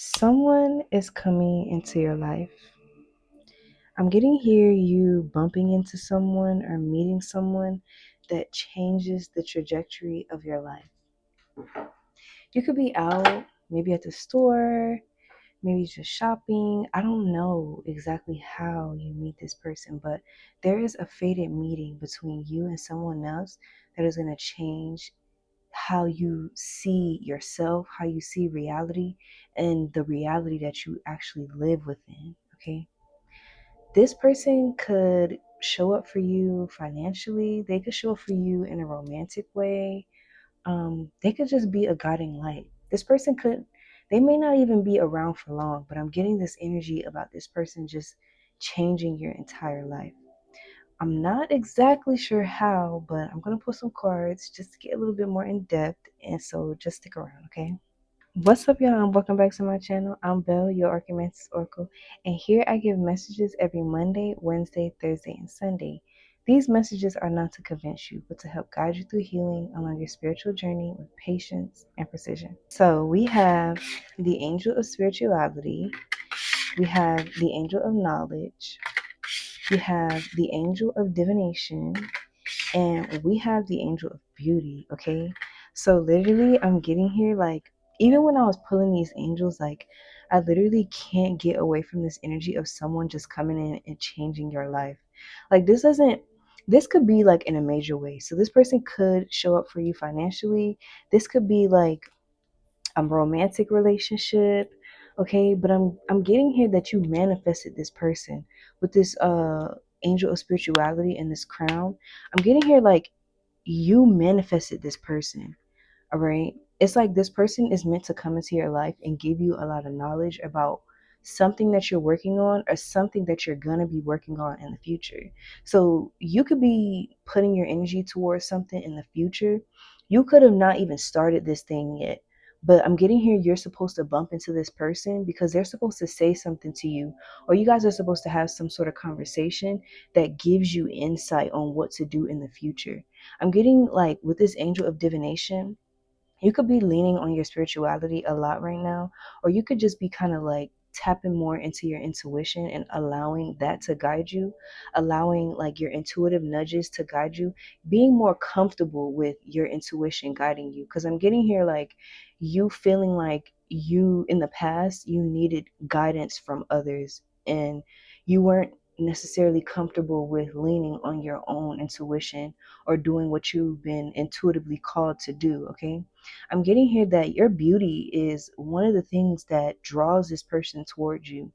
Someone is coming into your life. I'm getting here you bumping into someone or meeting someone that changes the trajectory of your life. You could be out, maybe at the store, maybe just shopping. I don't know exactly how you meet this person, but there is a fated meeting between you and someone else that is going to change how you see yourself, how you see reality, and the reality that you actually live within. Okay. This person could show up for you financially, they could show up for you in a romantic way. They could just be a guiding light. This person could, they may not even be around for long, but I'm getting this energy about this person just changing your entire life. I'm not exactly sure how, but I'm going to pull some cards just to get a little bit more in depth. And so just stick around, okay? What's up, y'all? Welcome back to my channel. I'm Belle, your Orchidmantis Oracle, and here I give messages every Monday, Wednesday, Thursday, and Sunday. These messages are not to convince you, but to help guide you through healing along your spiritual journey with patience and precision. So we have the Angel of Spirituality, we have the Angel of Knowledge, we have the Angel of Divination, and we have the Angel of Beauty. Okay, so literally I'm getting here, like, even when I was pulling these angels, like, I literally can't get away from this energy of someone just coming in and changing your life. Like, this could be like in a major way. So this person could show up for you financially. This could be like a romantic relationship. Okay, but I'm getting here that you manifested this person with this angel of spirituality and this crown. I'm getting here like you manifested this person. All right, it's like this person is meant to come into your life and give you a lot of knowledge about something that you're working on or something that you're going to be working on in the future. So you could be putting your energy towards something in the future. You could have not even started this thing yet, but I'm getting here you're supposed to bump into this person because they're supposed to say something to you, or you guys are supposed to have some sort of conversation that gives you insight on what to do in the future. I'm getting like with this angel of divination, you could be leaning on your spirituality a lot right now, or you could just be kind of like tapping more into your intuition and allowing that to guide you, allowing like your intuitive nudges to guide you, being more comfortable with your intuition guiding you. Because I'm getting here like you feeling like you in the past you needed guidance from others and you weren't necessarily comfortable with leaning on your own intuition or doing what you've been intuitively called to do. Okay, I'm getting here that your beauty is one of the things that draws this person towards you.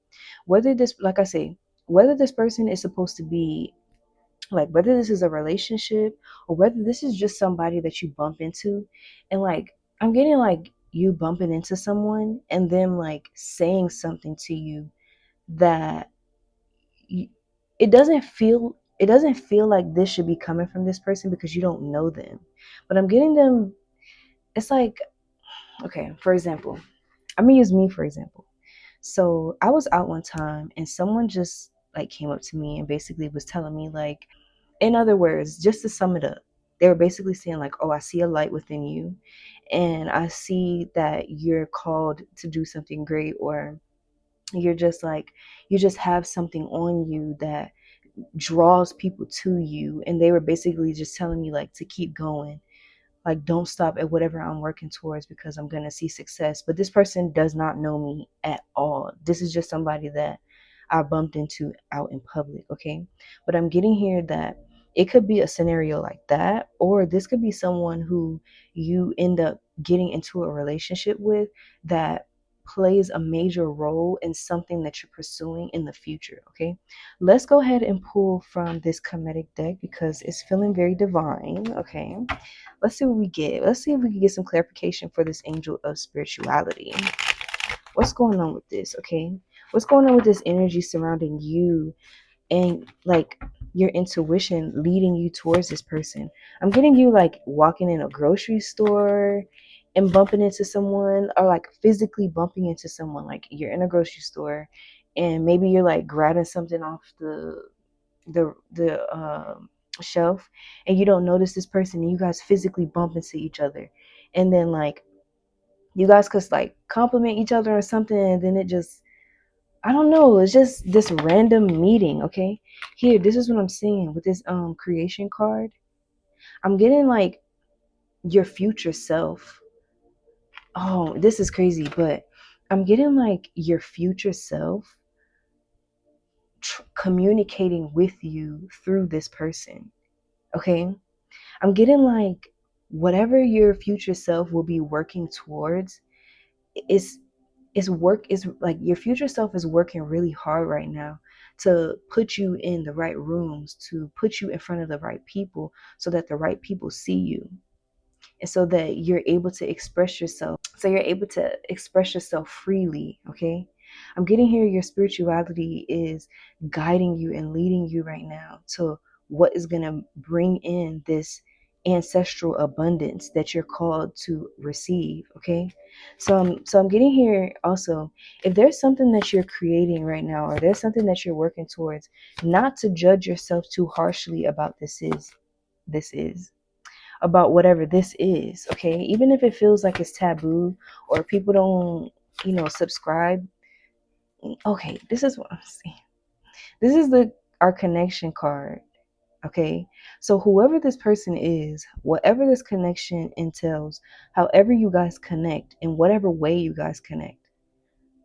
Whether this, like I say, whether this person is supposed to be like, whether this is a relationship or whether this is just somebody that you bump into. And like, I'm getting like you bumping into someone and them like saying something to you that you, it doesn't feel like this should be coming from this person because you don't know them. But I'm getting them, it's like, okay, for example, I'm gonna use me for example. So I was out one time and someone just like came up to me and basically was telling me like, in other words, just to sum it up, they were basically saying like, oh, I see a light within you and I see that you're called to do something great, or you're just like, you just have something on you that draws people to you. And they were basically just telling me like to keep going, like don't stop at whatever I'm working towards because I'm going to see success. But this person does not know me at all. This is just somebody that I bumped into out in public. Okay, but I'm getting here that it could be a scenario like that, or this could be someone who you end up getting into a relationship with that plays a major role in something that you're pursuing in the future. Okay, let's go ahead and pull from this Kemetic deck because it's feeling very divine. Okay, let's see what we get. Let's see if we can get some clarification for this angel of spirituality. What's going on with this? Okay, what's going on with this energy surrounding you and like your intuition leading you towards this person? I'm getting you like walking in a grocery store and bumping into someone, or like physically bumping into someone. Like you're in a grocery store and maybe you're like grabbing something off the shelf and you don't notice this person and you guys physically bump into each other, and then like You guys could like compliment each other or something, and then it just, I don't know, it's just this random meeting. Okay, here, this is what I'm seeing with this creation card. I'm getting like your future self. Oh, this is crazy, but I'm getting like your future self communicating with you through this person. Okay, I'm getting like whatever your future self will be working towards is is like your future self is working really hard right now to put you in the right rooms, to put you in front of the right people, so that the right people see you, and so that you're able to express yourself, freely. Okay, I'm getting here your spirituality is guiding you and leading you right now to what is going to bring in this ancestral abundance that you're called to receive. Okay, so I'm getting here also, if there's something that you're creating right now, or there's something that you're working towards, not to judge yourself too harshly about this is about whatever this is. Okay, even if it feels like it's taboo or people don't, subscribe. Okay, this is what I'm saying. This is our connection card. Okay, so whoever this person is, whatever this connection entails, however you guys connect, in whatever way you guys connect,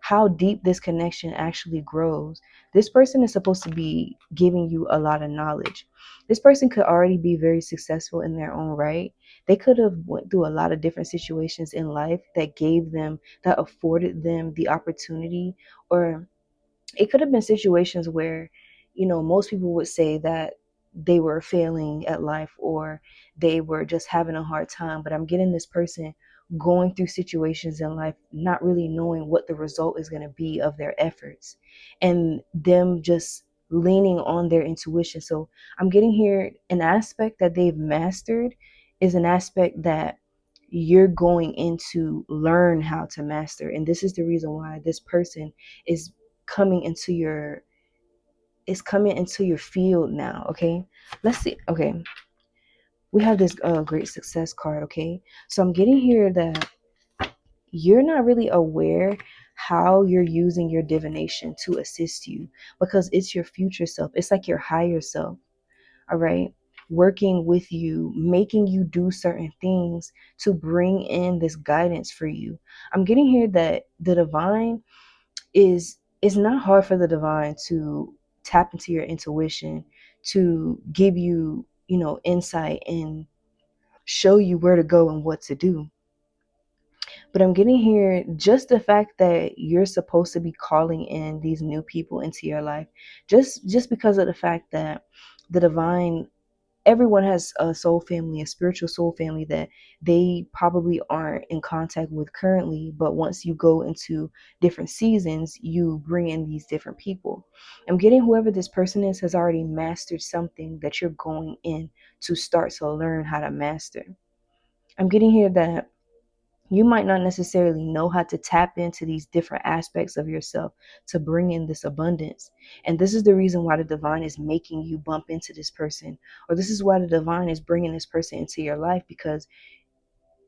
how deep this connection actually grows. This person is supposed to be giving you a lot of knowledge. This person could already be very successful in their own right. They could have went through a lot of different situations in life that afforded them the opportunity, or it could have been situations where, most people would say that they were failing at life, or they were just having a hard time. But I'm getting this person going through situations in life, not really knowing what the result is going to be of their efforts, and them just leaning on their intuition. So I'm getting here an aspect that they've mastered is an aspect that you're going in to learn how to master. And this is the reason why this person is coming into your field now. Okay, let's see. Okay, we have this great success card. Okay, so I'm getting here that you're not really aware how you're using your divination to assist you, because it's your future self. It's like your higher self, all right, working with you, making you do certain things to bring in this guidance for you. I'm getting here that the divine is it's not hard for the divine to tap into your intuition, to give you, insight, and show you where to go and what to do. But I'm getting here just the fact that you're supposed to be calling in these new people into your life, just because of the fact that the divine, everyone has a soul family, a spiritual soul family that they probably aren't in contact with currently. But once you go into different seasons, you bring in these different people. I'm getting whoever this person is has already mastered something that you're going in to start to learn how to master. I'm getting here that you might not necessarily know how to tap into these different aspects of yourself to bring in this abundance. And this is the reason why the divine is making you bump into this person, or this is why the divine is bringing this person into your life, because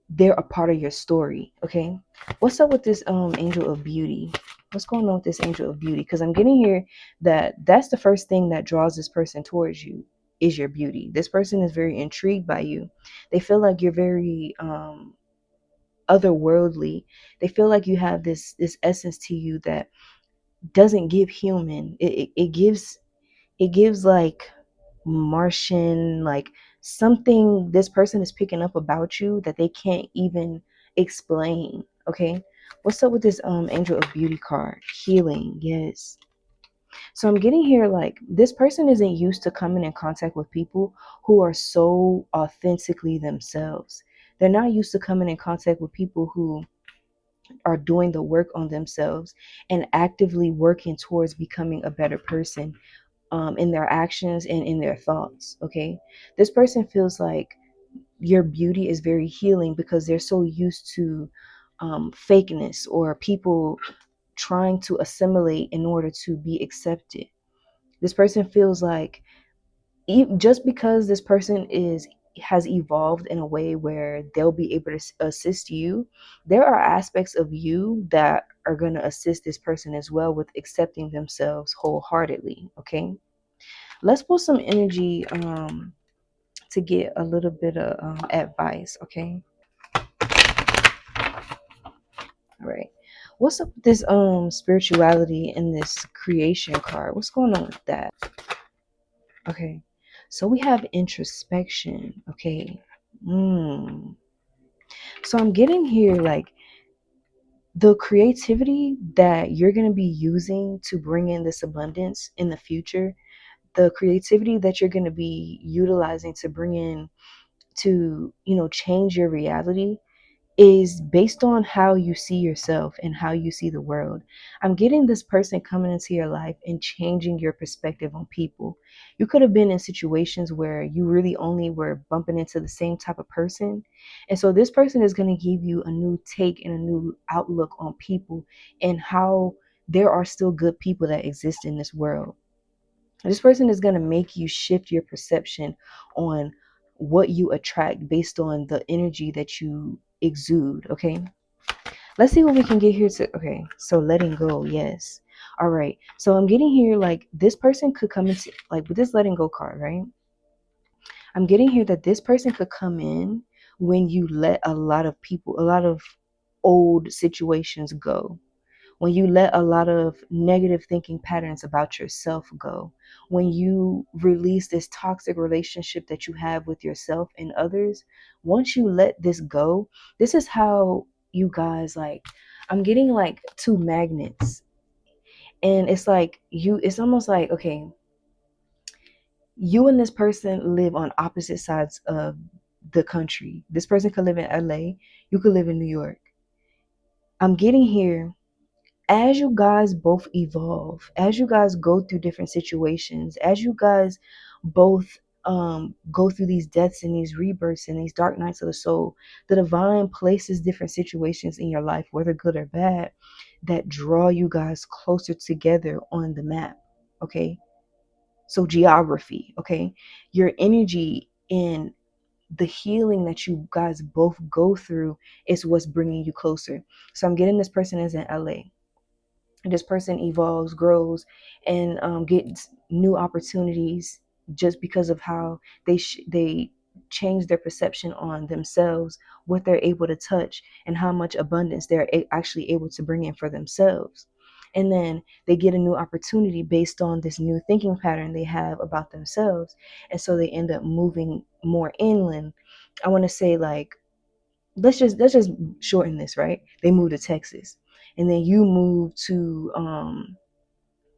they're a part of your story. Okay, what's up with this angel of beauty? What's going on with this angel of beauty? Because I'm getting here that that's the first thing that draws this person towards you, is your beauty. This person is very intrigued by you. They feel like you're very otherworldly. They feel like you have this essence to you that doesn't give human. It gives like Martian, like something this person is picking up about you that they can't even explain. Okay, what's up with this angel of beauty card? Healing, yes. So I'm getting here like this person isn't used to coming in contact with people who are so authentically themselves. They're not used to coming in contact with people who are doing the work on themselves and actively working towards becoming a better person, in their actions and in their thoughts. Okay, this person feels like your beauty is very healing because they're so used to fakeness, or people trying to assimilate in order to be accepted. This person feels like just because this person is has evolved in a way where they'll be able to assist you, there are aspects of you that are going to assist this person as well with accepting themselves wholeheartedly. Okay, let's pull some energy to get a little bit of advice. Okay, all right. What's up with this spirituality and this creation card? What's going on with that? Okay, so we have introspection. Okay. So I'm getting here like the creativity that you're going to be using to bring in this abundance in the future, the creativity that you're going to be utilizing to bring in to, change your reality is based on how you see yourself and how you see the world. I'm getting this person coming into your life and changing your perspective on people. You could have been in situations where you really only were bumping into the same type of person. And so this person is going to give you a new take and a new outlook on people and how there are still good people that exist in this world. This person is going to make you shift your perception on what you attract based on the energy that you exude. Okay, let's see what we can get here to. Okay, so letting go. Yes. All right, so I'm getting here like this person could come into, like, with this letting go card, right? I'm getting here that this person could come in when you let a lot of people, a lot of old situations go, when you let a lot of negative thinking patterns about yourself go, when you release this toxic relationship that you have with yourself and others. Once you let this go, this is how you guys, like, I'm getting like two magnets. And it's like it's almost like, okay, you and this person live on opposite sides of the country. This person could live in LA, you could live in New York. I'm getting here, as you guys both evolve, as you guys go through different situations, as you guys both go through these deaths and these rebirths and these dark nights of the soul, the divine places different situations in your life, whether good or bad, that draw you guys closer together on the map. Okay, so geography. Okay, your energy and the healing that you guys both go through is what's bringing you closer. So I'm getting this person is in LA. This person evolves, grows, and gets new opportunities just because of how they change their perception on themselves, what they're able to touch, and how much abundance they're actually able to bring in for themselves. And then they get a new opportunity based on this new thinking pattern they have about themselves, and so they end up moving more inland. I want to say, like, let's just shorten this, right? They move to Texas, and then you move to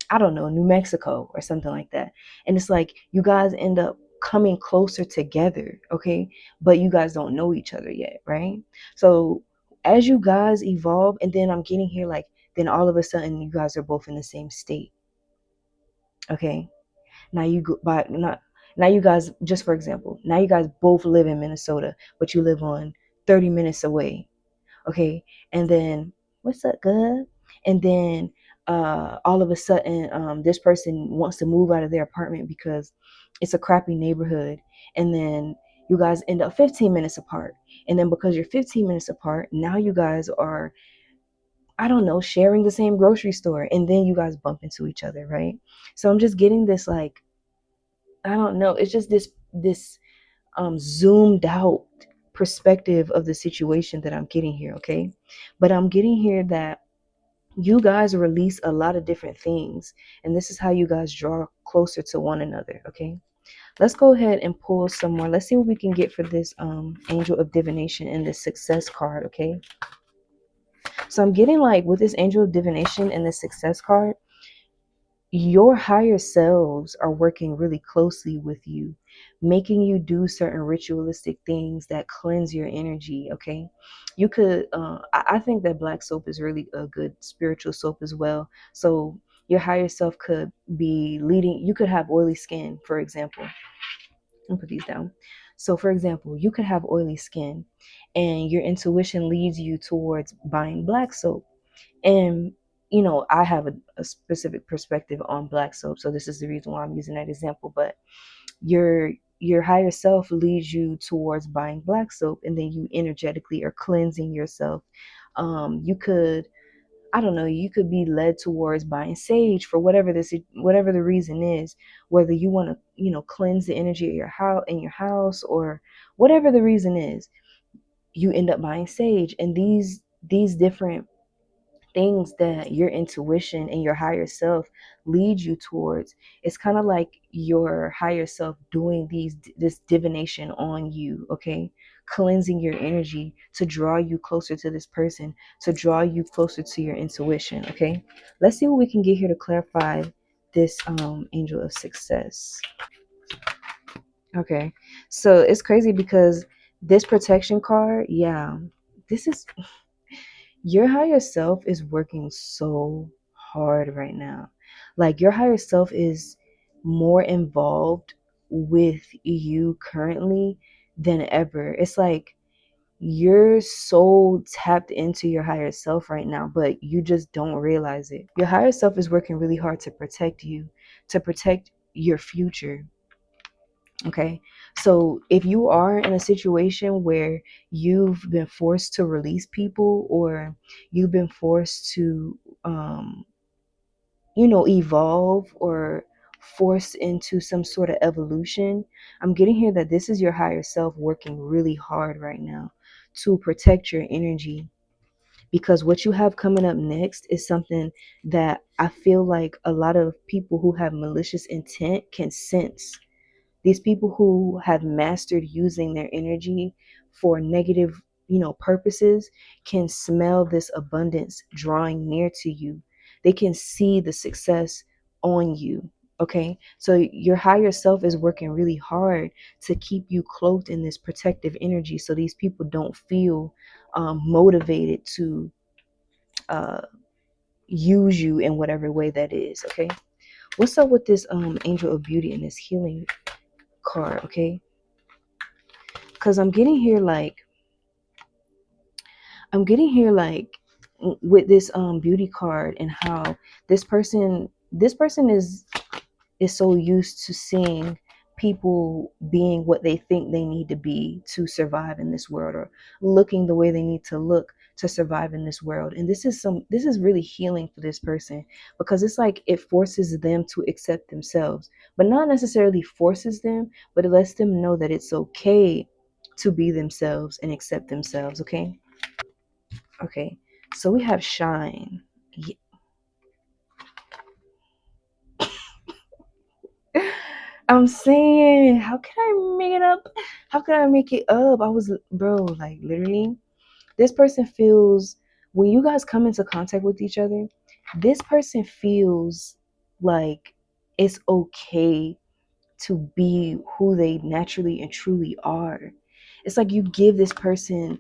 I don't know, New Mexico or something like that. And it's like you guys end up coming closer together, okay? But you guys don't know each other yet, right? So as you guys evolve, and then I'm getting here like, then all of a sudden you guys are both in the same state. Okay. Now you go by not now you guys, just for example, now you guys both live in Minnesota, but you live on 30 minutes away. Okay, and then what's up, good? And then all of a sudden, this person wants to move out of their apartment because it's a crappy neighborhood, and then you guys end up 15 minutes apart. And then because you're 15 minutes apart, now you guys are, I don't know, sharing the same grocery store, and then you guys bump into each other, right? So I'm just getting this, like, I don't know, it's just this zoomed out perspective of the situation that I'm getting here. Okay, but I'm getting here that you guys release a lot of different things, and this is how you guys draw closer to one another. Okay, let's go ahead and pull some more. Let's see what we can get for this angel of divination and this success card. Okay, so I'm getting like, with this angel of divination and this success card, your higher selves are working really closely with you, making you do certain ritualistic things that cleanse your energy. Okay, you could I think that black soap is really a good spiritual soap as well. So your higher self could be leading, you could have oily skin, for example. I'll put these down. So for example, you could have oily skin and your intuition leads you towards buying black soap. And, I have a specific perspective on black soap. So this is the reason why I'm using that example. But your your higher self leads you towards buying black soap, and then you energetically are cleansing yourself. You could, I don't know, you could be led towards buying sage for whatever the reason is, whether you want to, cleanse the energy of your house, or whatever the reason is, you end up buying sage. And these different things that your intuition and your higher self lead you towards, it's kind of like your higher self doing this divination on you, okay? Cleansing your energy to draw you closer to this person, to draw you closer to your intuition, okay? Let's see what we can get here to clarify this angel of success. Okay, so it's crazy because this protection card, yeah, this is, your higher self is working so hard right now. Like, your higher self is more involved with you currently than ever. It's like you're so tapped into your higher self right now, but you just don't realize it. Your higher self is working really hard to protect you, to protect your future. Okay. So if you are in a situation where you've been forced to release people, or you've been forced to, evolve, or forced into some sort of evolution, I'm getting here that this is your higher self working really hard right now to protect your energy. Because what you have coming up next is something that I feel like a lot of people who have malicious intent can sense. These people who have mastered using their energy for negative, purposes, can smell this abundance drawing near to you. They can see the success on you. Okay. So your higher self is working really hard to keep you clothed in this protective energy, so these people don't feel motivated to uh, use you in whatever way that is. Okay. What's up with this angel of beauty and this healing card? Okay, because I'm getting here like with this beauty card, and how this person is so used to seeing people being what they think they need to be to survive in this world, or looking the way they need to look to survive in this world. And this is really healing for this person, because it's like it forces them to accept themselves, but not necessarily forces them, but it lets them know that it's okay to be themselves and accept themselves. Okay. Okay, so we have shine. I'm saying, how can I make it up? How can I make it up? Bro, like, literally, this person feels, when you guys come into contact with each other, this person feels like it's okay to be who they naturally and truly are. It's like you give this person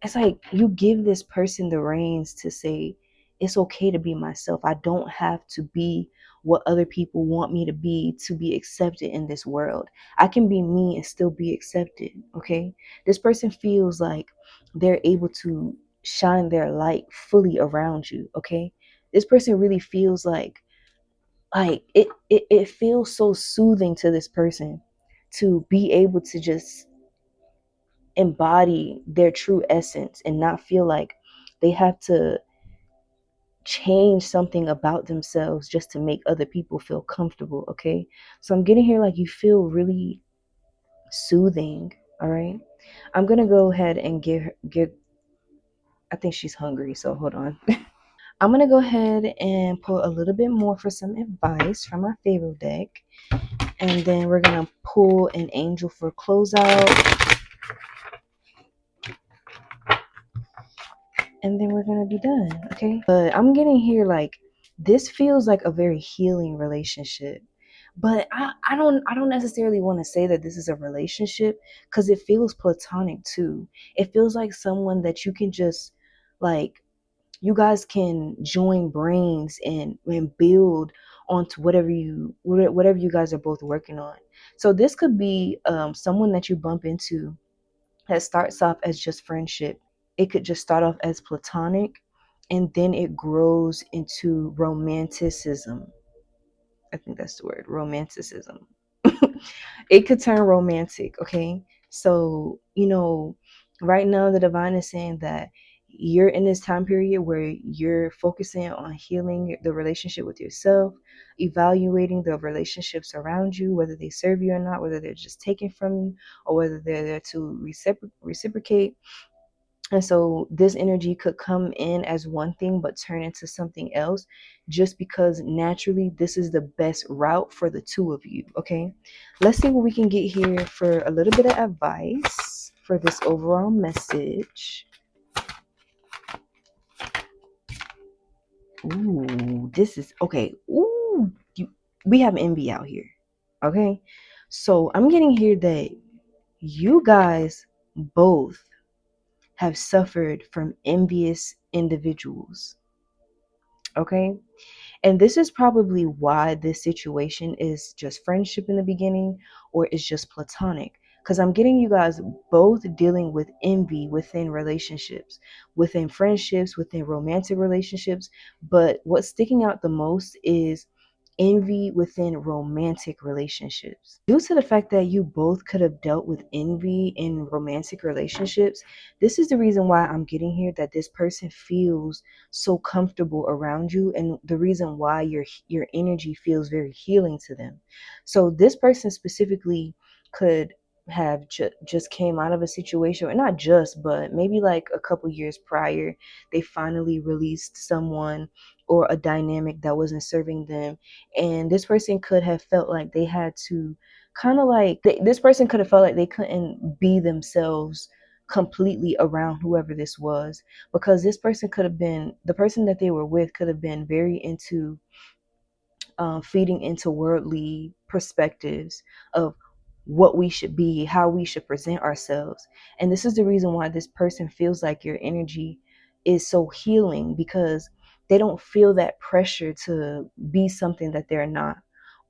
the reins to say, it's okay to be myself. I don't have to be what other people want me to be accepted in this world. I can be me and still be accepted. Okay. This person feels like they're able to shine their light fully around you. Okay. This person really feels like it feels so soothing to this person to be able to just embody their true essence and not feel like they have to change something about themselves just to make other people feel comfortable. Okay, so I'm getting here like you feel really soothing. All right, I'm gonna go ahead and give I think she's hungry, so hold on. I'm gonna go ahead and pull a little bit more for some advice from my favorite deck, and then we're gonna pull an angel for closeout, and then we're gonna be done. Okay, but I'm getting here like this feels like a very healing relationship, but I don't necessarily want to say that this is a relationship, because it feels platonic too. It feels like someone that you can just, like, you guys can join brains and build onto whatever you guys are both working on. So this could be someone that you bump into that starts off as just friendship. It could just start off as platonic, and then it grows into romanticism. I think that's the word, romanticism. It could turn romantic, okay? So, right now the divine is saying that you're in this time period where you're focusing on healing the relationship with yourself, evaluating the relationships around you, whether they serve you or not, whether they're just taken from you, or whether they're there to reciprocate. And so this energy could come in as one thing but turn into something else, just because naturally this is the best route for the two of you. Okay, let's see what we can get here for a little bit of advice for this overall message. Ooh, this is okay. Ooh, we have envy out here. Okay, so I'm getting here that you guys both have suffered from envious individuals. Okay, and this is probably why this situation is just friendship in the beginning, or it's just platonic, because I'm getting you guys both dealing with envy within relationships, within friendships, within romantic relationships. But what's sticking out the most is envy within romantic relationships. Due to the fact that you both could have dealt with envy in romantic relationships, this is the reason why I'm getting here that this person feels so comfortable around you, and the reason why your energy feels very healing to them. So this person specifically could have just came out of a situation, or not just, but maybe like a couple years prior, they finally released someone or a dynamic that wasn't serving them, and this person could have felt like they had to kind of like this person could have felt like they couldn't be themselves completely around whoever this was, because this person could have been the person that they were with could have been very into feeding into worldly perspectives of what we should be, how we should present ourselves. And this is the reason why this person feels like your energy is so healing, because they don't feel that pressure to be something that they're not,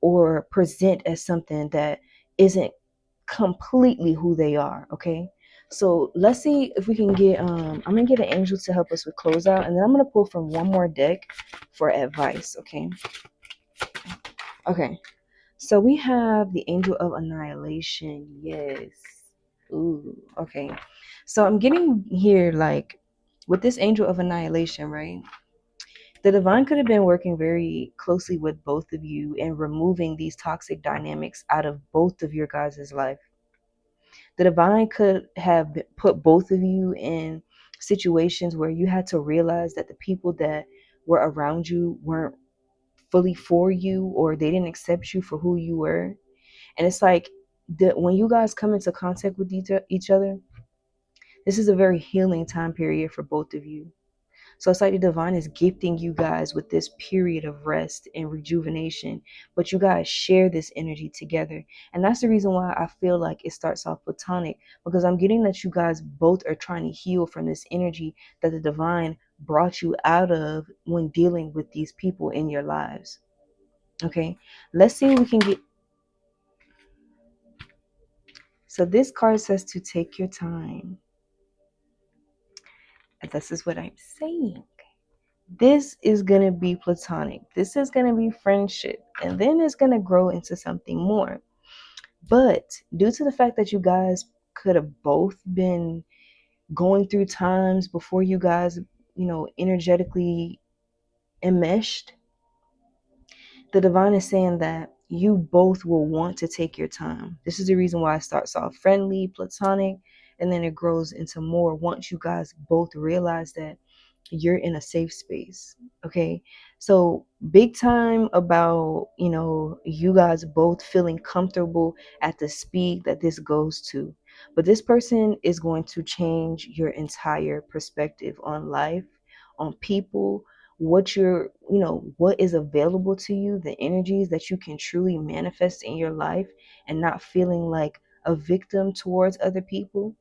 or present as something that isn't completely who they are. Okay, so let's see if we can get I'm gonna get an angel to help us with closeout, and then I'm gonna pull from one more deck for advice. Okay, so we have the Angel of Annihilation. Yes. Ooh, okay. So I'm getting here like with this Angel of Annihilation, right? The divine could have been working very closely with both of you and removing these toxic dynamics out of both of your guys' life. The divine could have put both of you in situations where you had to realize that the people that were around you weren't fully for you, or they didn't accept you for who you were. And it's like when you guys come into contact with each other, this is a very healing time period for both of you. So it's like the divine is gifting you guys with this period of rest and rejuvenation, but you guys share this energy together. And that's the reason why I feel like it starts off platonic, because I'm getting that you guys both are trying to heal from this energy that the divine brought you out of when dealing with these people in your lives. Okay, let's see if we can get. So this card says to take your time. And this is what I'm saying. This is going to be platonic. This is going to be friendship. And then it's going to grow into something more. But due to the fact that you guys could have both been going through times before you guys, energetically enmeshed, the divine is saying that you both will want to take your time. This is the reason why it starts off friendly, platonic, and then it grows into more once you guys both realize that you're in a safe space. Okay, so big time about you guys both feeling comfortable at the speed that this goes to. But this person is going to change your entire perspective on life, on people, what is available to you, the energies that you can truly manifest in your life, and not feeling like a victim towards other people.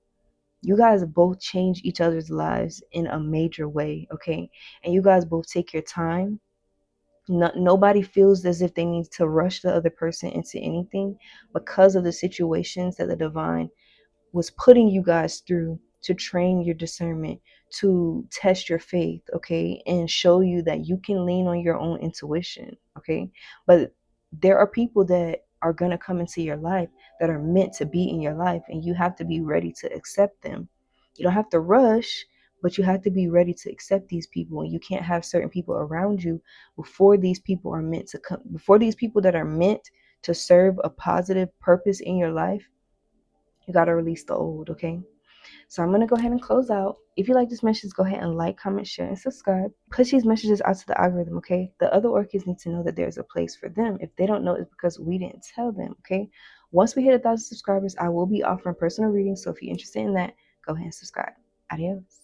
You guys both change each other's lives in a major way. Okay, and you guys both take your time. Nobody feels as if they need to rush the other person into anything, because of the situations that the divine was putting you guys through to train your discernment, to test your faith, okay, and show you that you can lean on your own intuition. Okay, but there are people that are going to come into your life that are meant to be in your life, and you have to be ready to accept them. You don't have to rush, but you have to be ready to accept these people. And you can't have certain people around you before these people are meant to come, before these people that are meant to serve a positive purpose in your life. You got to release the old, okay? So I'm going to go ahead and close out. If you like this message, go ahead and like, comment, share, and subscribe. Push these messages out to the algorithm, okay? The other orchids need to know that there's a place for them. If they don't know, it's because we didn't tell them, okay? Once we hit 1,000 subscribers, I will be offering personal readings. So if you're interested in that, go ahead and subscribe. Adios.